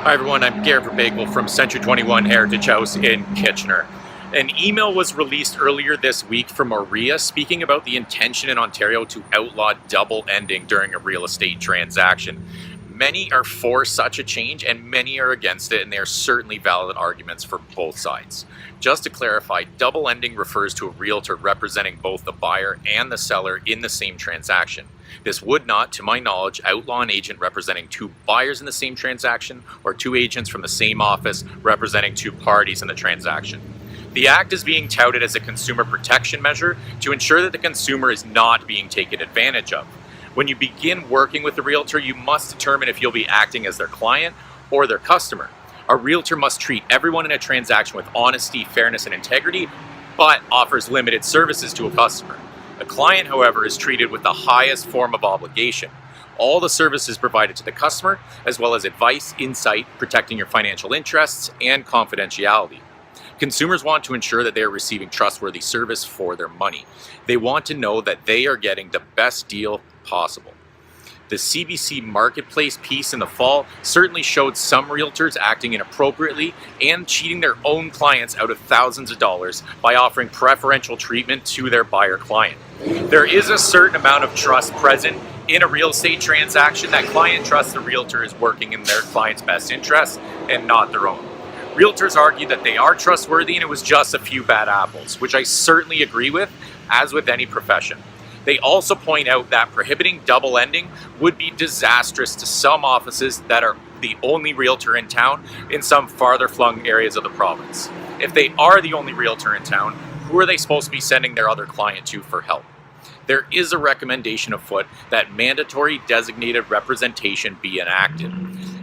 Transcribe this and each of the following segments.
Hi everyone, I'm Garrett Verbakel from Century 21 Heritage House in Kitchener. An email was released earlier this week from OREA speaking about the intention in Ontario to outlaw double ending during a real estate transaction. Many are for such a change and many are against it, and there are certainly valid arguments for both sides. Just to clarify, double ending refers to a realtor representing both the buyer and the seller in the same transaction. This would not, to my knowledge, outlaw an agent representing two buyers in the same transaction or two agents from the same office representing two parties in the transaction. The act is being touted as a consumer protection measure to ensure that the consumer is not being taken advantage of. When you begin working with a realtor, you must determine if you'll be acting as their client or their customer. A realtor must treat everyone in a transaction with honesty, fairness, and integrity, but offers limited services to a customer. A client, however, is treated with the highest form of obligation. All the services provided to the customer, as well as advice, insight, protecting your financial interests, and confidentiality. Consumers want to ensure that they are receiving trustworthy service for their money. They want to know that they are getting the best deal possible. The CBC Marketplace piece in the fall certainly showed some realtors acting inappropriately and cheating their own clients out of thousands of dollars by offering preferential treatment to their buyer client. There is a certain amount of trust present in a real estate transaction. That client trusts the realtor is working in their client's best interest and not their own. Realtors argue that they are trustworthy and it was just a few bad apples, which I certainly agree with, as with any profession. They also point out that prohibiting double ending would be disastrous to some offices that are the only realtor in town in some farther flung areas of the province. If they are the only realtor in town, who are they supposed to be sending their other client to for help? There is a recommendation afoot that mandatory designated representation be enacted.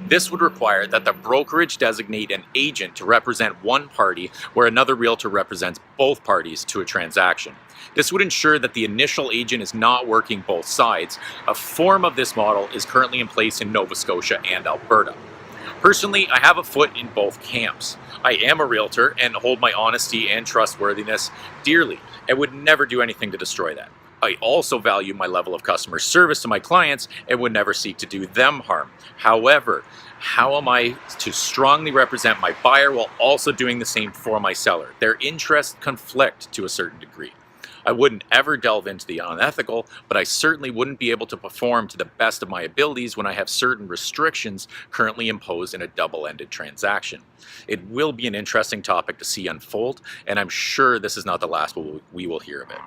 This would require that the brokerage designate an agent to represent one party where another realtor represents both parties to a transaction. This would ensure that the initial agent is not working both sides. A form of this model is currently in place in Nova Scotia and Alberta. Personally, I have a foot in both camps. I am a realtor and hold my honesty and trustworthiness dearly and would never do anything to destroy that. I also value my level of customer service to my clients and would never seek to do them harm. However, how am I to strongly represent my buyer while also doing the same for my seller? Their interests conflict to a certain degree. I wouldn't ever delve into the unethical, but I certainly wouldn't be able to perform to the best of my abilities when I have certain restrictions currently imposed in a double-ended transaction. It will be an interesting topic to see unfold, and I'm sure this is not the last we will hear of it.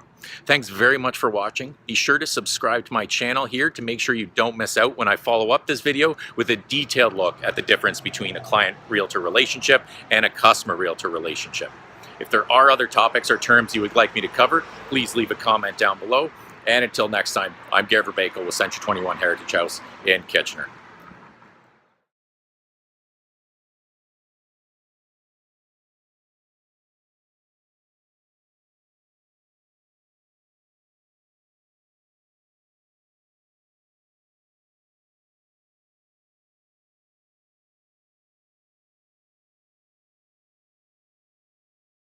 Thanks very much for watching. Be sure to subscribe to my channel here to make sure you don't miss out when I follow up this video with a detailed look at the difference between a client-realtor relationship and a customer-realtor relationship. If there are other topics or terms you would like me to cover, please leave a comment down below. And until next time, I'm Garrett Verbakel with Century 21 Heritage House in Kitchener.